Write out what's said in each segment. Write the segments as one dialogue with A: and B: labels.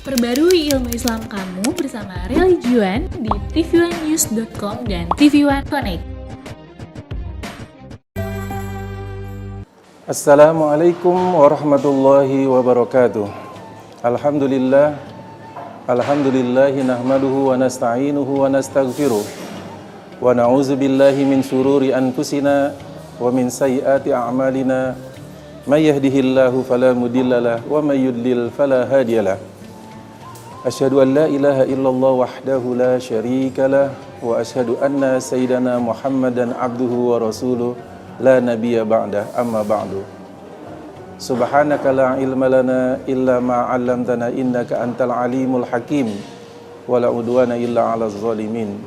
A: Perbarui ilmu Islam kamu bersama Religion di tv1news.com dan TV1 Connect.
B: Assalamualaikum warahmatullahi wabarakatuh. Alhamdulillahi nahmaduhu wa nasta'inuhu wa nastaghfiruh wa na'udzu billahi min syururi anfusina wa min sayyiati a'malina may yahdihillahu fala mudhillalah wa may yudlil fala hadiyalah. Asyhadu an la ilaha illallah wahdahu la syarikalah wa asyhadu anna sayyidana Muhammadan abduhu wa rasuluh la nabiyya ba'dah, amma ba'du. Subhanaka la ilma lana illa ma 'allamtana innaka antal alimul hakim wa la udwana illa 'alaz zalimin.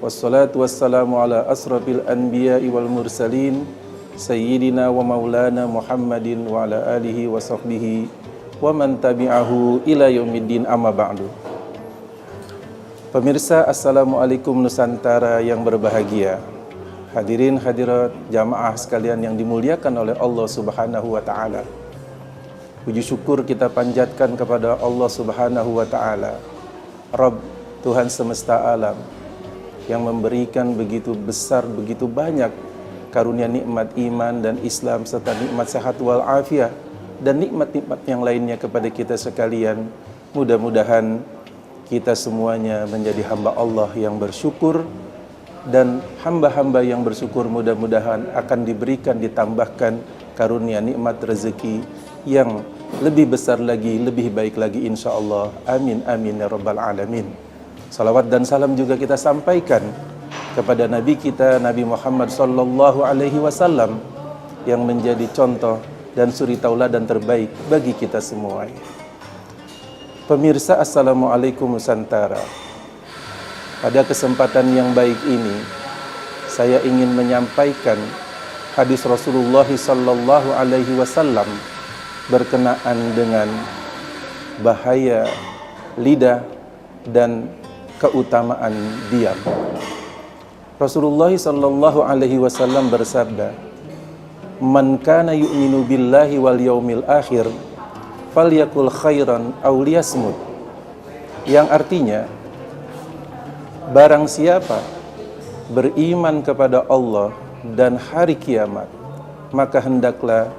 B: Wassalatu wassalamu ala asrafil anbiya'i wal mursalin sayyidina wa maulana Muhammadin wa ala alihi wa sahbihi wa man tabi'ahu ila yaumiddin, amma ba'du. Pemirsa, Assalamualaikum Nusantara yang berbahagia. Hadirin hadirat jamaah sekalian yang dimuliakan oleh Allah Subhanahu wa taala. Puji syukur kita panjatkan kepada Allah Subhanahu wa taala, Rabb, Tuhan semesta alam, yang memberikan begitu besar, begitu banyak karunia nikmat iman dan Islam serta nikmat sehat wal afiat dan nikmat-nikmat yang lainnya kepada kita sekalian. Mudah-mudahan kita semuanya menjadi hamba Allah yang bersyukur, dan hamba-hamba yang bersyukur mudah-mudahan akan diberikan, ditambahkan karunia nikmat rezeki yang lebih besar lagi, lebih baik lagi insyaAllah. Amin amin ya rabbal alamin. Salawat dan salam juga kita sampaikan kepada Nabi kita, Nabi Muhammad sallallahu alaihi wasallam, yang menjadi contoh dan suri tauladan terbaik bagi kita semua. Pemirsa, Assalamualaikum Nusantara. Pada kesempatan yang baik ini, saya ingin menyampaikan hadis Rasulullah sallallahu alaihi wasallam berkenaan dengan bahaya lidah dan keutamaan diam. Rasulullah sallallahu alaihi wasallam bersabda, "Man kana yu'minu billahi wal yaumil akhir falyakul khairan aw liyasmut." Yang artinya, barang siapa beriman kepada Allah dan hari kiamat, maka hendaklah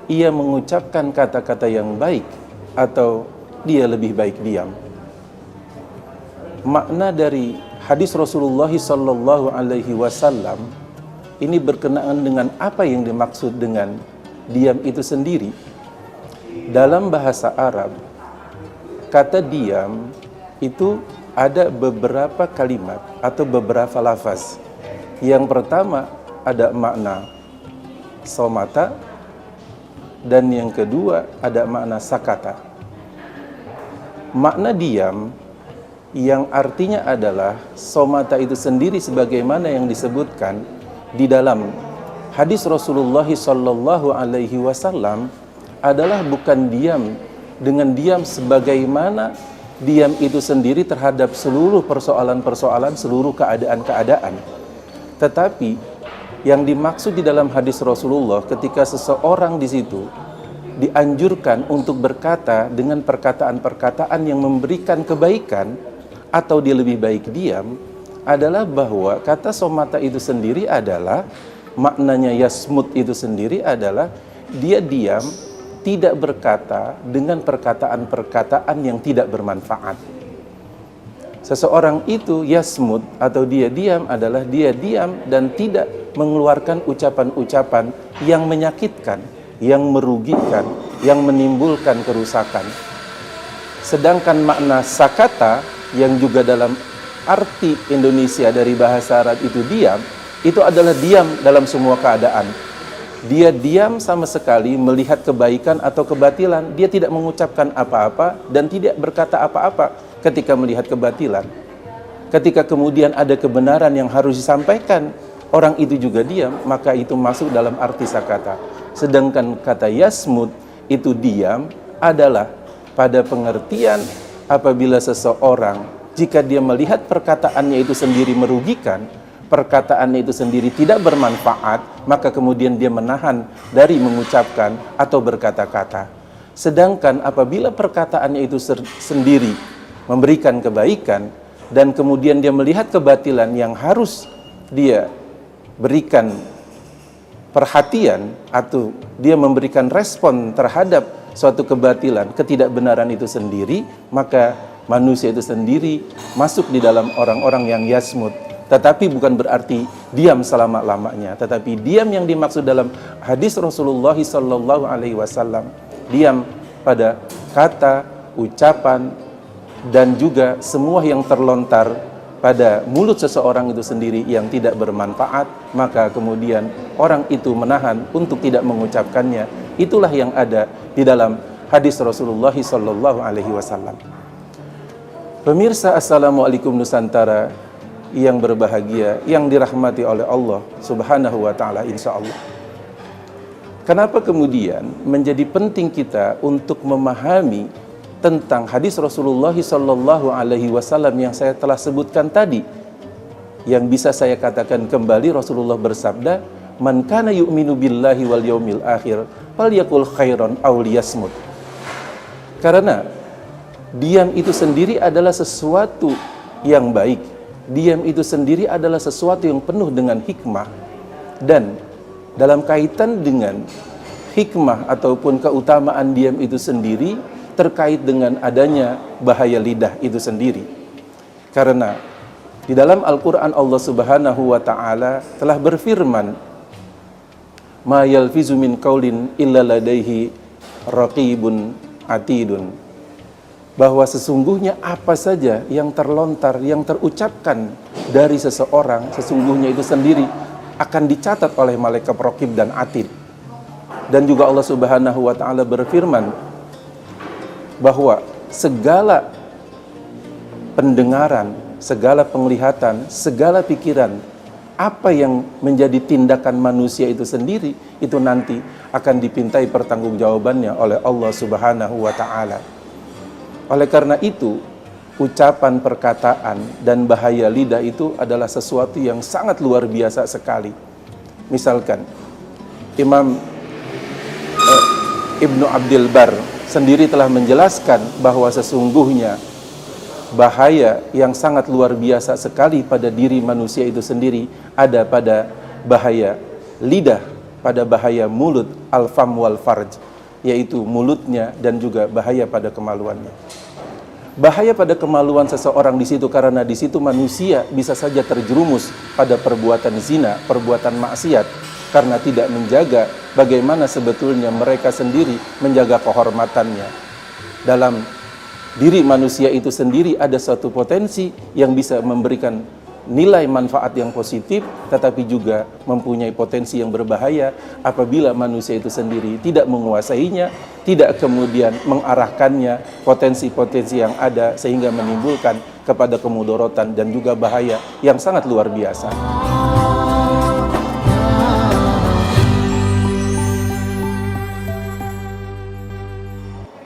B: ia mengucapkan kata-kata yang baik atau dia lebih baik diam. Makna dari hadis Rasulullah sallallahu alaihi wasallam ini berkenaan dengan apa yang dimaksud dengan diam itu sendiri. Dalam bahasa Arab, kata diam itu ada beberapa kalimat atau beberapa lafaz. Yang pertama ada makna somata, dan yang kedua ada makna sakata. Makna diam yang artinya adalah somata itu sendiri sebagaimana yang disebutkan di dalam hadis Rasulullah sallallahu alaihi wasallam adalah bukan diam dengan diam sebagaimana diam itu sendiri terhadap seluruh persoalan-persoalan, seluruh keadaan-keadaan. Tetapi yang dimaksud di dalam hadis Rasulullah ketika seseorang di situ dianjurkan untuk berkata dengan perkataan-perkataan yang memberikan kebaikan atau dia lebih baik diam, adalah bahwa kata somata itu sendiri adalah maknanya yasmut itu sendiri adalah dia diam, tidak berkata dengan perkataan-perkataan yang tidak bermanfaat. Seseorang itu yasmut atau dia diam adalah dia diam dan tidak mengeluarkan ucapan-ucapan yang menyakitkan, yang merugikan, yang menimbulkan kerusakan. Sedangkan makna sakata yang juga dalam arti Indonesia dari bahasa Arab itu diam, itu adalah diam dalam semua keadaan. Dia diam sama sekali melihat kebaikan atau kebatilan. Dia tidak mengucapkan apa-apa dan tidak berkata apa-apa ketika melihat kebatilan. Ketika kemudian ada kebenaran yang harus disampaikan, orang itu juga diam, maka itu masuk dalam arti sakata. Sedangkan kata yasmut itu diam adalah pada pengertian apabila seseorang, jika dia melihat perkataannya itu sendiri merugikan, perkataannya itu sendiri tidak bermanfaat, maka kemudian dia menahan dari mengucapkan atau berkata-kata. Sedangkan apabila perkataannya itu sendiri memberikan kebaikan, dan kemudian dia melihat kebatilan yang harus dia berikan perhatian, atau dia memberikan respon terhadap suatu kebatilan, ketidakbenaran itu sendiri, maka manusia itu sendiri masuk di dalam orang-orang yang yasmut. Tetapi bukan berarti diam selama-lamanya, tetapi diam yang dimaksud dalam hadis Rasulullah SAW, diam pada kata, ucapan, dan juga semua yang terlontar pada mulut seseorang itu sendiri yang tidak bermanfaat, maka kemudian orang itu menahan untuk tidak mengucapkannya. Itulah yang ada di dalam hadis Rasulullah SAW. Pemirsa, Assalamualaikum Nusantara yang berbahagia, yang dirahmati oleh Allah Subhanahu wa Ta'ala, insya Allah. Kenapa kemudian menjadi penting kita untuk memahami tentang hadis Rasulullah SAW yang saya telah sebutkan tadi, yang bisa saya katakan kembali, Rasulullah bersabda, "Man kana yu'minu billahi wal yaumil akhir falyaqul khairan aw liyasmut." Karena diam itu sendiri adalah sesuatu yang baik. Diam itu sendiri adalah sesuatu yang penuh dengan hikmah. Dan dalam kaitan dengan hikmah ataupun keutamaan diam itu sendiri, terkait dengan adanya bahaya lidah itu sendiri. Karena di dalam Al-Quran Allah Subhanahu wa Ta'ala telah berfirman, "Ma yalfizu min qaulin illa ladaihi raqibun atidun." Bahwa sesungguhnya apa saja yang terlontar, yang terucapkan dari seseorang, sesungguhnya itu sendiri akan dicatat oleh malaikat raqib dan atid. Dan juga Allah Subhanahu wa Ta'ala berfirman bahwa segala pendengaran, segala penglihatan, segala pikiran, apa yang menjadi tindakan manusia itu sendiri, itu nanti akan dipintai pertanggungjawabannya oleh Allah Subhanahu wa Ta'ala. Oleh karena itu, ucapan, perkataan, dan bahaya lidah itu adalah sesuatu yang sangat luar biasa sekali. Misalkan, Imam Ibnu Abdul Bar sendiri telah menjelaskan bahwa sesungguhnya bahaya yang sangat luar biasa sekali pada diri manusia itu sendiri ada pada bahaya lidah, pada bahaya mulut, al-fam wal farj, yaitu mulutnya dan juga bahaya pada kemaluannya. Bahaya pada kemaluan seseorang di situ karena di situ manusia bisa saja terjerumus pada perbuatan zina, perbuatan maksiat, karena tidak menjaga bagaimana sebetulnya mereka sendiri menjaga kehormatannya. Dalam diri manusia itu sendiri ada suatu potensi yang bisa memberikan nilai manfaat yang positif, tetapi juga mempunyai potensi yang berbahaya apabila manusia itu sendiri tidak menguasainya, tidak kemudian mengarahkannya potensi-potensi yang ada sehingga menimbulkan kepada kemudorotan dan juga bahaya yang sangat luar biasa.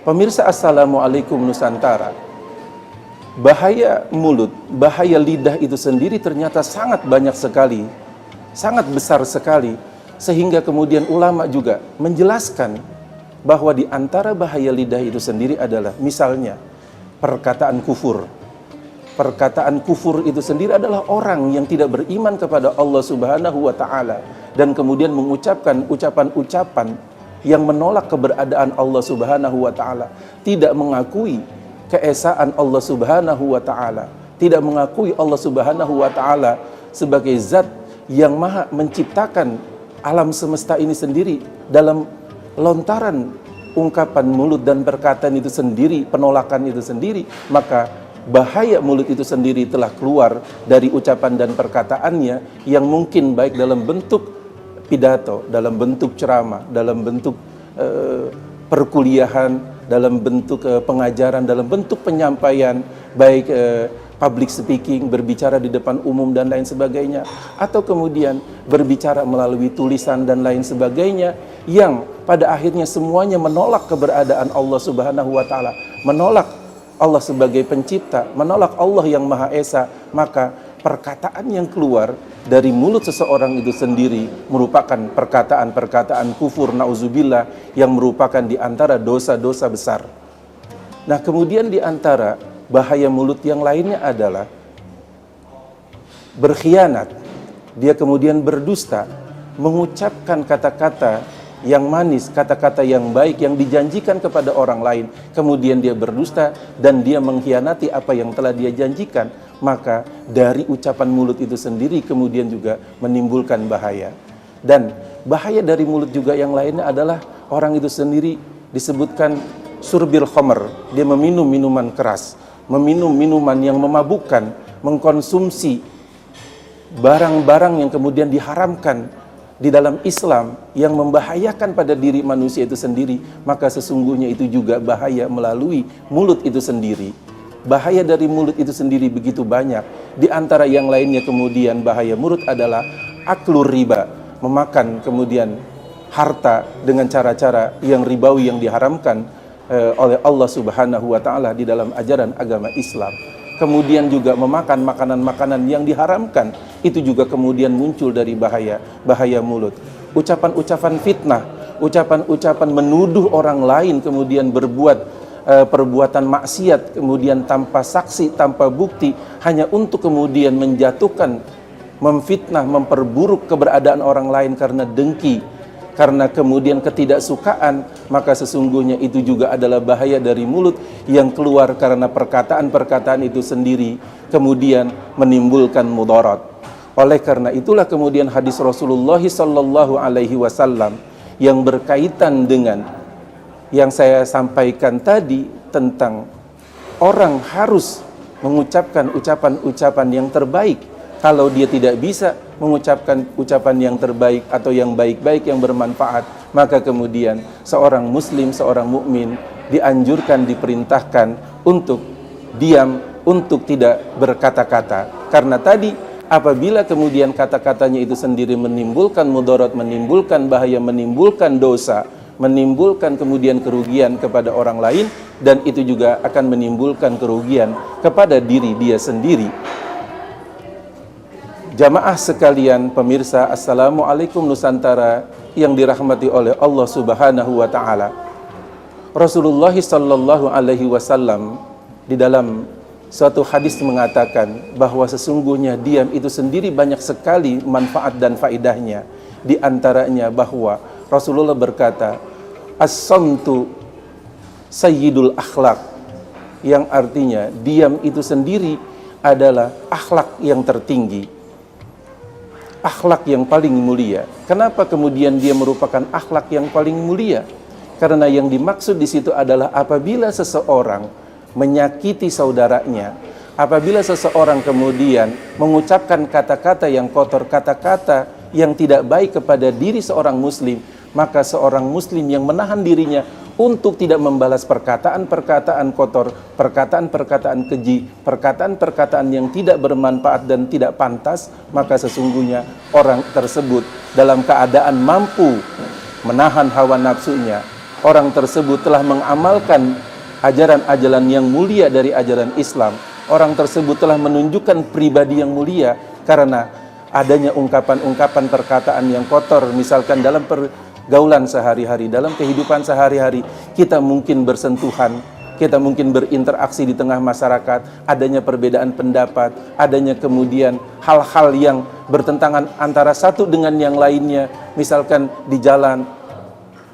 B: Pemirsa, Assalamualaikum Nusantara. Bahaya mulut, bahaya lidah itu sendiri ternyata sangat banyak sekali, sangat besar sekali, sehingga kemudian ulama juga menjelaskan bahwa di antara bahaya lidah itu sendiri adalah misalnya perkataan kufur. Perkataan kufur itu sendiri adalah orang yang tidak beriman kepada Allah Subhanahu wa Ta'ala dan kemudian mengucapkan ucapan-ucapan yang menolak keberadaan Allah Subhanahu wa Ta'ala, tidak mengakui keesaan Allah Subhanahu wa Ta'ala, tidak mengakui Allah Subhanahu wa Ta'ala sebagai zat yang maha menciptakan alam semesta ini sendiri. Dalam lontaran ungkapan mulut dan perkataan itu sendiri, penolakan itu sendiri, maka bahaya mulut itu sendiri telah keluar dari ucapan dan perkataannya yang mungkin baik dalam bentuk pidato, dalam bentuk ceramah, dalam bentuk perkuliahan, dalam bentuk pengajaran, dalam bentuk penyampaian, baik public speaking, berbicara di depan umum dan lain sebagainya, atau kemudian berbicara melalui tulisan dan lain sebagainya, yang pada akhirnya semuanya menolak keberadaan Allah Subhanahu wa Ta'ala, menolak Allah sebagai pencipta, menolak Allah yang Maha Esa. Maka perkataan yang keluar dari mulut seseorang itu sendiri merupakan perkataan-perkataan kufur, na'udzubillah, yang merupakan di antara dosa-dosa besar. Nah, kemudian di antara bahaya mulut yang lainnya adalah berkhianat. Dia kemudian berdusta, mengucapkan kata-kata yang manis, kata-kata yang baik yang dijanjikan kepada orang lain, kemudian dia berdusta dan dia mengkhianati apa yang telah dia janjikan, maka dari ucapan mulut itu sendiri kemudian juga menimbulkan bahaya. Dan bahaya dari mulut juga yang lainnya adalah orang itu sendiri disebutkan surbil khamr, dia meminum minuman keras, meminum minuman yang memabukkan, mengkonsumsi barang-barang yang kemudian diharamkan di dalam Islam yang membahayakan pada diri manusia itu sendiri, maka sesungguhnya itu juga bahaya melalui mulut itu sendiri. Bahaya dari mulut itu sendiri begitu banyak. Di antara yang lainnya kemudian bahaya mulut adalah aklur riba, memakan kemudian harta dengan cara-cara yang ribawi yang diharamkan oleh Allah Subhanahu wa taala di dalam ajaran agama Islam. Kemudian juga memakan makanan-makanan yang diharamkan, itu juga kemudian muncul dari bahaya mulut. Ucapan-ucapan fitnah, ucapan-ucapan menuduh orang lain kemudian berbuat perbuatan maksiat, kemudian tanpa saksi, tanpa bukti, hanya untuk kemudian menjatuhkan, memfitnah, memperburuk keberadaan orang lain karena dengki, karena kemudian ketidaksukaan, maka sesungguhnya itu juga adalah bahaya dari mulut yang keluar karena perkataan-perkataan itu sendiri kemudian menimbulkan mudarat. Oleh karena itulah kemudian hadis Rasulullah sallallahu alaihi wasallam yang berkaitan dengan yang saya sampaikan tadi tentang orang harus mengucapkan ucapan-ucapan yang terbaik. Kalau dia tidak bisa mengucapkan ucapan yang terbaik atau yang baik-baik yang bermanfaat, maka kemudian seorang muslim, seorang mukmin dianjurkan, diperintahkan untuk diam, untuk tidak berkata-kata. Karena tadi apabila kemudian kata-katanya itu sendiri menimbulkan mudarat, menimbulkan bahaya, menimbulkan dosa, menimbulkan kemudian kerugian kepada orang lain, dan itu juga akan menimbulkan kerugian kepada diri dia sendiri. Jamaah sekalian pemirsa, Assalamualaikum Nusantara yang dirahmati oleh Allah Subhanahu wa taala. Rasulullah sallallahu alaihi wasallam di dalam suatu hadis mengatakan bahwa sesungguhnya diam itu sendiri banyak sekali manfaat dan faedahnya. Di antaranya bahwa Rasulullah berkata, as-samtu sayyidul akhlak, yang artinya diam itu sendiri adalah akhlak yang tertinggi, akhlak yang paling mulia. Kenapa kemudian dia merupakan akhlak yang paling mulia? Karena yang dimaksud di situ adalah apabila seseorang menyakiti saudaranya, apabila seseorang kemudian mengucapkan kata-kata yang kotor, kata-kata yang tidak baik kepada diri seorang muslim, maka seorang muslim yang menahan dirinya untuk tidak membalas perkataan-perkataan kotor, perkataan-perkataan keji, perkataan-perkataan yang tidak bermanfaat dan tidak pantas, maka sesungguhnya orang tersebut dalam keadaan mampu menahan hawa nafsunya. Orang tersebut telah mengamalkan ajaran-ajaran yang mulia dari ajaran Islam. Orang tersebut telah menunjukkan pribadi yang mulia karena adanya ungkapan-ungkapan perkataan yang kotor, misalkan dalam pergaulan sehari-hari, dalam kehidupan sehari-hari, kita mungkin bersentuhan, kita mungkin berinteraksi di tengah masyarakat, adanya perbedaan pendapat, adanya kemudian hal-hal yang bertentangan antara satu dengan yang lainnya, misalkan di jalan,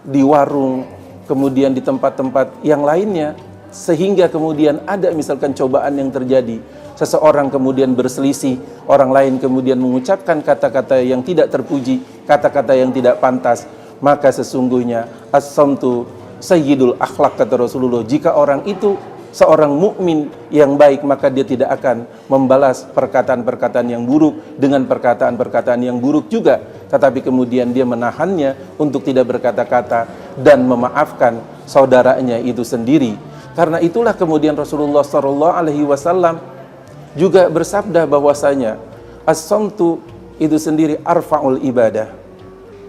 B: di warung, kemudian di tempat-tempat yang lainnya, sehingga kemudian ada misalkan cobaan yang terjadi, seseorang kemudian berselisih, orang lain kemudian mengucapkan kata-kata yang tidak terpuji, kata-kata yang tidak pantas, maka sesungguhnya as-samtu sayyidul akhlak, kata Rasulullah. Jika orang itu seorang mukmin yang baik, maka dia tidak akan membalas perkataan-perkataan yang buruk dengan perkataan-perkataan yang buruk juga, tetapi kemudian dia menahannya untuk tidak berkata-kata dan memaafkan saudaranya itu sendiri. Karena itulah kemudian Rasulullah SAW juga bersabda bahwasanya as-samtu itu sendiri arfa'ul ibadah,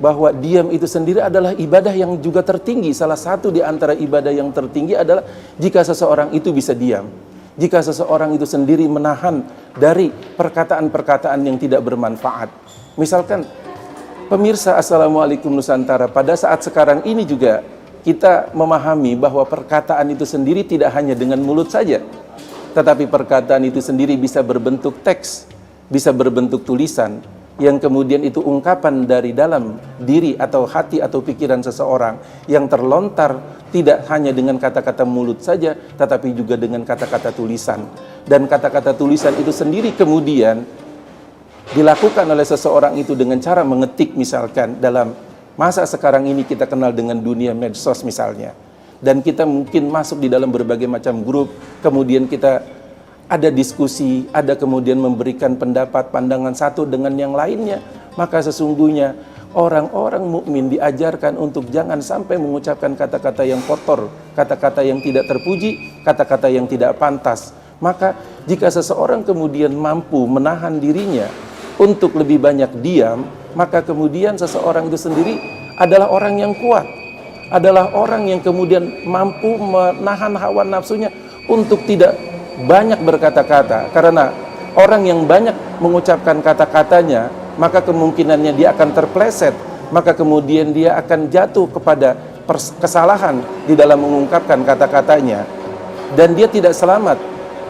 B: bahwa diam itu sendiri adalah ibadah yang juga tertinggi. Salah satu di antara ibadah yang tertinggi adalah jika seseorang itu bisa diam. jika seseorang itu sendiri menahan dari perkataan-perkataan yang tidak bermanfaat. Misalkan, pemirsa Assalamualaikum Nusantara, pada saat sekarang ini juga kita memahami bahwa perkataan itu sendiri tidak hanya dengan mulut saja, tetapi perkataan itu sendiri bisa berbentuk teks, bisa berbentuk tulisan, yang kemudian itu ungkapan dari dalam diri atau hati atau pikiran seseorang yang terlontar tidak hanya dengan kata-kata mulut saja, tetapi juga dengan kata-kata tulisan. Dan kata-kata tulisan itu sendiri kemudian dilakukan oleh seseorang itu dengan cara mengetik, misalkan dalam masa sekarang ini kita kenal dengan dunia medsos misalnya. Dan kita mungkin masuk di dalam berbagai macam grup, kemudian kita ada diskusi, ada kemudian memberikan pendapat, pandangan satu dengan yang lainnya. Maka sesungguhnya orang-orang mukmin diajarkan untuk jangan sampai mengucapkan kata-kata yang kotor, kata-kata yang tidak terpuji, kata-kata yang tidak pantas. Maka jika seseorang kemudian mampu menahan dirinya untuk lebih banyak diam, maka kemudian seseorang itu sendiri adalah orang yang kuat, adalah orang yang kemudian mampu menahan hawa nafsunya untuk tidak banyak berkata-kata. Karena orang yang banyak mengucapkan kata-katanya, maka kemungkinannya dia akan terpleset, maka kemudian dia akan jatuh kepada kesalahan di dalam mengungkapkan kata-katanya, dan dia tidak selamat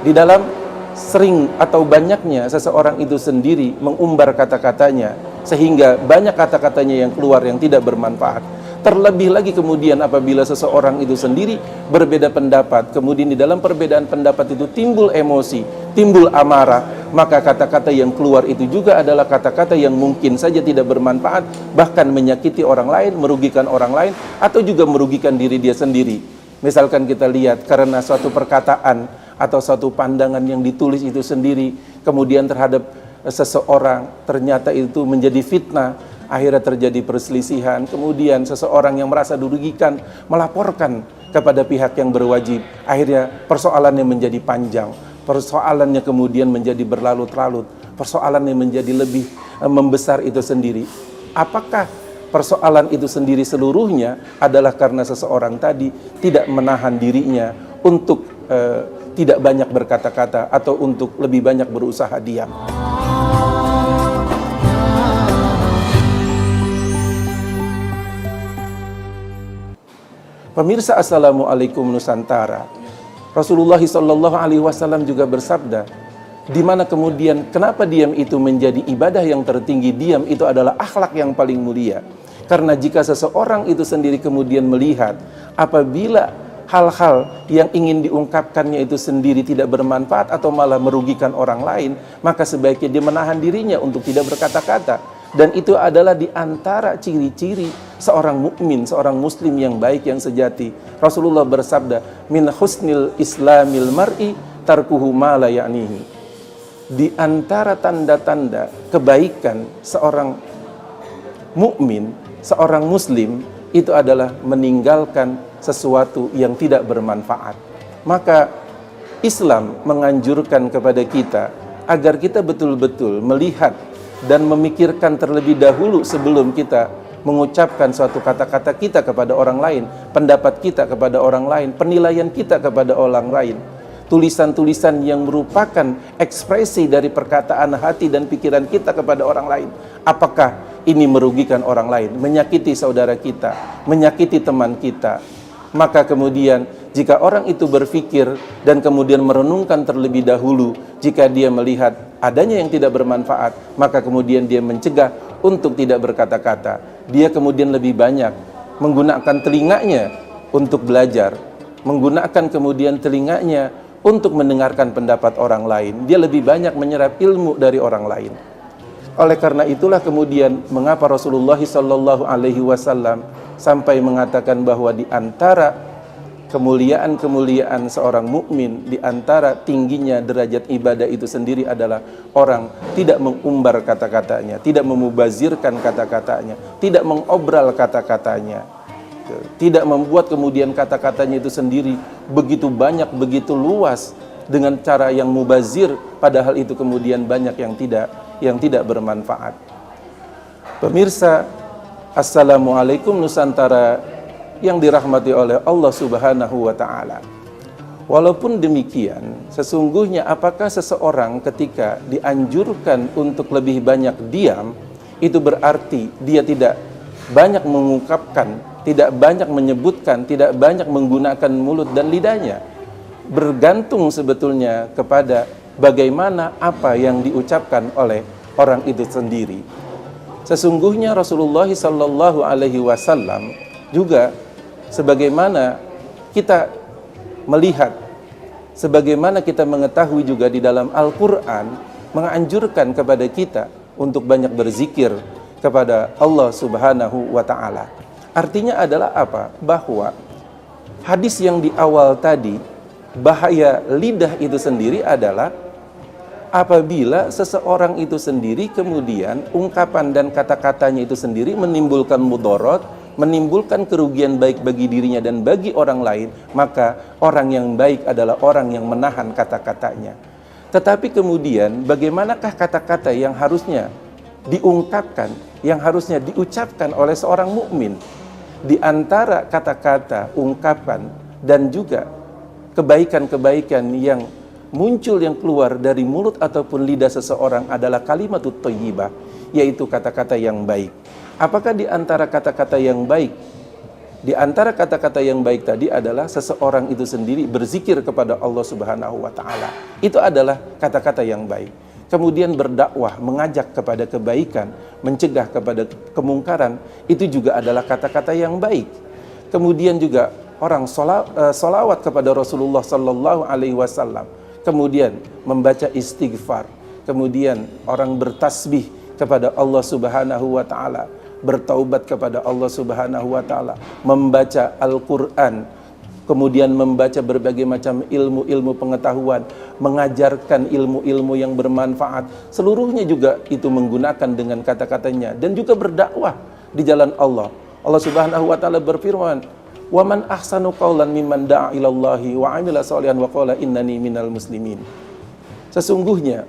B: di dalam sering atau banyaknya seseorang itu sendiri mengumbar kata-katanya, sehingga banyak kata-katanya yang keluar yang tidak bermanfaat. Terlebih lagi kemudian apabila seseorang itu sendiri berbeda pendapat, kemudian di dalam perbedaan pendapat itu timbul emosi, timbul amarah, maka kata-kata yang keluar itu juga adalah kata-kata yang mungkin saja tidak bermanfaat, bahkan menyakiti orang lain, merugikan orang lain, atau juga merugikan diri dia sendiri. Misalkan kita lihat karena suatu perkataan atau suatu pandangan yang ditulis itu sendiri, kemudian terhadap seseorang ternyata itu menjadi fitnah, akhirnya terjadi perselisihan, kemudian seseorang yang merasa dirugikan melaporkan kepada pihak yang berwajib, akhirnya persoalannya menjadi panjang, persoalannya kemudian menjadi berlarut-larut, persoalannya menjadi lebih membesar itu sendiri. Apakah persoalan itu sendiri seluruhnya adalah karena seseorang tadi tidak menahan dirinya untuk tidak banyak berkata-kata atau untuk lebih banyak berusaha diam? Pemirsa Assalamualaikum Nusantara, Rasulullah SAW juga bersabda, di mana kemudian kenapa diam itu menjadi ibadah yang tertinggi? Diam itu adalah akhlak yang paling mulia. Karena jika seseorang itu sendiri kemudian melihat apabila hal-hal yang ingin diungkapkannya itu sendiri tidak bermanfaat atau malah merugikan orang lain, maka sebaiknya dia menahan dirinya untuk tidak berkata-kata. Dan itu adalah di antara ciri-ciri seorang mukmin, seorang muslim yang baik, yang sejati. Rasulullah bersabda, min husnil islamil mar'i tarkuhu ma la ya'nihi. Di antara tanda-tanda kebaikan seorang mukmin, seorang muslim, itu adalah meninggalkan sesuatu yang tidak bermanfaat. Maka Islam menganjurkan kepada kita agar kita betul-betul melihat dan memikirkan terlebih dahulu sebelum kita mengucapkan suatu kata-kata kita kepada orang lain, pendapat kita kepada orang lain, penilaian kita kepada orang lain. Tulisan-tulisan yang merupakan ekspresi dari perkataan hati dan pikiran kita kepada orang lain. Apakah ini merugikan orang lain, menyakiti saudara kita, menyakiti teman kita? Maka kemudian jika orang itu berpikir dan kemudian merenungkan terlebih dahulu, jika dia melihat adanya yang tidak bermanfaat, maka kemudian dia mencegah untuk tidak berkata-kata. Dia kemudian lebih banyak menggunakan telinganya untuk belajar, menggunakan kemudian telinganya untuk mendengarkan pendapat orang lain. Dia lebih banyak menyerap ilmu dari orang lain. Oleh karena itulah kemudian mengapa Rasulullah SAW sampai mengatakan bahwa di antara kemuliaan-kemuliaan seorang mukmin, di antara tingginya derajat ibadah itu sendiri adalah orang tidak mengumbar kata-katanya, tidak memubazirkan kata-katanya, tidak mengobral kata-katanya, tidak membuat kemudian kata-katanya itu sendiri begitu banyak, begitu luas dengan cara yang mubazir, padahal itu kemudian banyak yang tidak bermanfaat. Pemirsa Assalamualaikum Nusantara yang dirahmati oleh Allah Subhanahu wa ta'ala. Walaupun demikian, sesungguhnya apakah seseorang ketika dianjurkan untuk lebih banyak diam, itu berarti dia tidak banyak mengungkapkan, tidak banyak menyebutkan, tidak banyak menggunakan mulut dan lidahnya? Bergantung sebetulnya kepada bagaimana apa yang diucapkan oleh orang itu sendiri. Sesungguhnya Rasulullah sallallahu alaihi wasallam juga sebagaimana kita melihat, sebagaimana kita mengetahui juga di dalam Al-Quran menganjurkan kepada kita untuk banyak berzikir kepada Allah Subhanahu wa ta'ala. Artinya adalah apa? Bahwa hadis yang di awal tadi, bahaya lidah itu sendiri adalah apabila seseorang itu sendiri kemudian ungkapan dan kata-katanya itu sendiri menimbulkan mudarat, menimbulkan kerugian baik bagi dirinya dan bagi orang lain, maka orang yang baik adalah orang yang menahan kata-katanya. Tetapi kemudian bagaimanakah kata-kata yang harusnya diungkapkan, yang harusnya diucapkan oleh seorang mukmin? Di antara kata-kata, ungkapan dan juga kebaikan-kebaikan yang muncul, yang keluar dari mulut ataupun lidah seseorang adalah kalimatut thayyibah, yaitu kata-kata yang baik. Apakah di antara kata-kata yang baik? Di antara kata-kata yang baik tadi adalah seseorang itu sendiri berzikir kepada Allah Subhanahu wa ta'ala. Itu adalah kata-kata yang baik. Kemudian berdakwah, mengajak kepada kebaikan, mencegah kepada kemungkaran, itu juga adalah kata-kata yang baik. Kemudian juga orang solawat kepada Rasulullah sallallahu alaihi wasallam, kemudian membaca istighfar, kemudian orang bertasbih kepada Allah Subhanahu wa ta'ala, bertaubat kepada Allah Subhanahu wa ta'ala, membaca Al-Quran, kemudian membaca berbagai macam ilmu-ilmu pengetahuan, mengajarkan ilmu-ilmu yang bermanfaat, seluruhnya juga itu menggunakan dengan kata-katanya, dan juga berdakwah di jalan Allah. Allah Subhanahu wa ta'ala berfirman, "Wa man ahsanu qawlan mimman da'a ilallahi wa 'amila shalihan wa qala innani minal muslimin." Sesungguhnya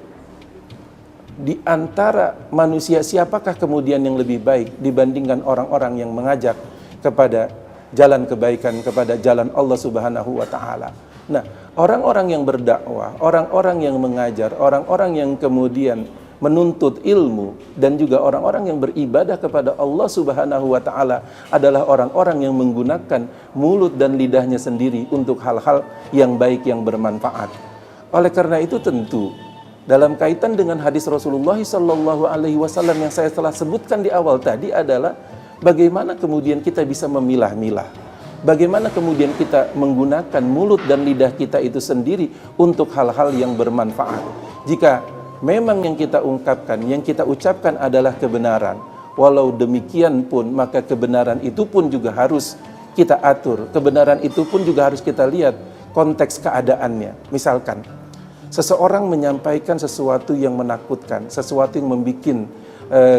B: di antara manusia siapakah kemudian yang lebih baik dibandingkan orang-orang yang mengajak kepada jalan kebaikan, kepada jalan Allah Subhanahu wa ta'ala. Nah, orang-orang yang berdakwah, orang-orang yang mengajar, orang-orang yang kemudian menuntut ilmu, dan juga orang-orang yang beribadah kepada Allah Subhanahu wa ta'ala adalah orang-orang yang menggunakan mulut dan lidahnya sendiri untuk hal-hal yang baik, yang bermanfaat. Oleh karena itu tentu dalam kaitan dengan hadis Rasulullah sallallahu alaihi wasallam yang saya telah sebutkan di awal tadi adalah bagaimana kemudian kita bisa memilah-milah, bagaimana kemudian kita menggunakan mulut dan lidah kita itu sendiri untuk hal-hal yang bermanfaat. Jika memang yang kita ungkapkan, yang kita ucapkan adalah kebenaran, walau demikian pun maka kebenaran itu pun juga harus kita atur, kebenaran itu pun juga harus kita lihat konteks keadaannya. Misalkan seseorang menyampaikan sesuatu yang menakutkan, sesuatu yang membuat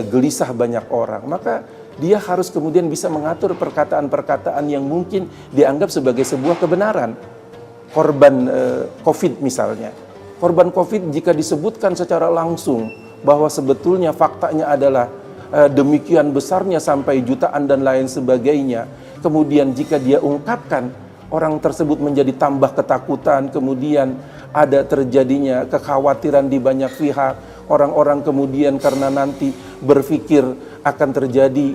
B: gelisah banyak orang, maka dia harus kemudian bisa mengatur perkataan-perkataan yang mungkin dianggap sebagai sebuah kebenaran. Korban COVID misalnya, korban COVID jika disebutkan secara langsung bahwa sebetulnya faktanya adalah demikian besarnya sampai jutaan dan lain sebagainya, kemudian jika dia ungkapkan, orang tersebut menjadi tambah ketakutan, kemudian ada terjadinya kekhawatiran di banyak pihak. Orang-orang kemudian karena nanti berpikir akan terjadi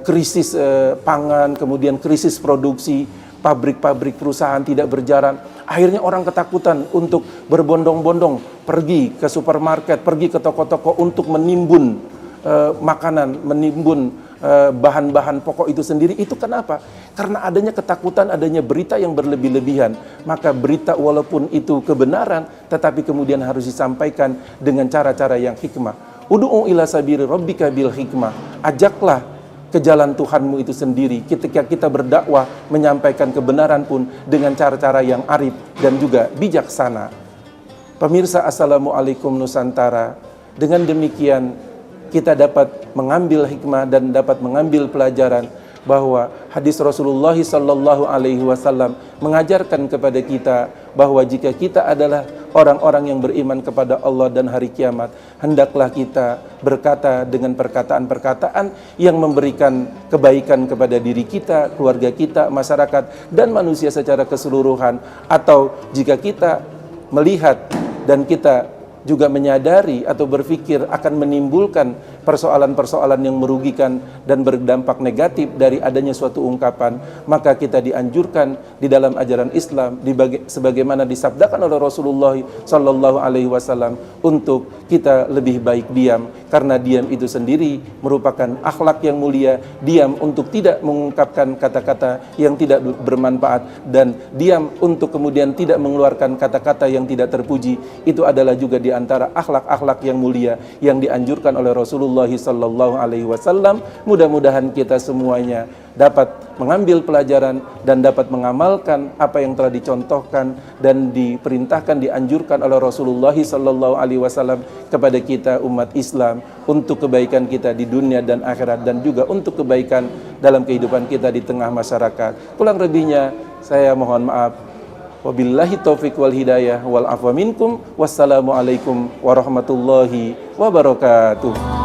B: krisis pangan, kemudian krisis produksi, pabrik-pabrik perusahaan tidak berjalan. Akhirnya orang ketakutan untuk berbondong-bondong pergi ke supermarket, pergi ke toko-toko untuk menimbun makanan, menimbun bahan-bahan pokok itu sendiri. Itu kenapa? Karena adanya ketakutan, adanya berita yang berlebih-lebihan. Maka berita walaupun itu kebenaran, tetapi kemudian harus disampaikan dengan cara-cara yang hikmah. Ud'u ila sabili rabbika bil hikmah. Ajaklah ke jalan Tuhanmu itu sendiri. Ketika kita berdakwah, menyampaikan kebenaran pun dengan cara-cara yang arif dan juga bijaksana. Pemirsa, Assalamualaikum Nusantara. Dengan demikian kita dapat mengambil hikmah dan dapat mengambil pelajaran bahwa hadis Rasulullah sallallahu alaihi wasallam mengajarkan kepada kita bahwa jika kita adalah orang-orang yang beriman kepada Allah dan hari kiamat, hendaklah kita berkata dengan perkataan-perkataan yang memberikan kebaikan kepada diri kita, keluarga kita, masyarakat, dan manusia secara keseluruhan. Atau jika kita melihat dan kita juga menyadari atau berpikir akan menimbulkan persoalan-persoalan yang merugikan dan berdampak negatif dari adanya suatu ungkapan, maka kita dianjurkan di dalam ajaran Islam sebagaimana disabdakan oleh Rasulullah sallallahu alaihi wasallam untuk kita lebih baik diam, karena diam itu sendiri merupakan akhlak yang mulia. Diam untuk tidak mengungkapkan kata-kata yang tidak bermanfaat, dan diam untuk kemudian tidak mengeluarkan kata-kata yang tidak terpuji. Itu adalah juga di antara akhlak-akhlak yang mulia yang dianjurkan oleh Rasulullah sallallahu alaihi wasallam. Mudah-mudahan kita semuanya dapat mengambil pelajaran dan dapat mengamalkan apa yang telah dicontohkan dan diperintahkan, dianjurkan oleh Rasulullah sallallahu alaihi wasallam kepada kita umat Islam, untuk kebaikan kita di dunia dan akhirat, dan juga untuk kebaikan dalam kehidupan kita di tengah masyarakat. Kurang lebihnya saya mohon maaf. Wabillahi taufiq wal hidayah wal afwa minkum. Wassalamualaikum warahmatullahi wabarakatuh.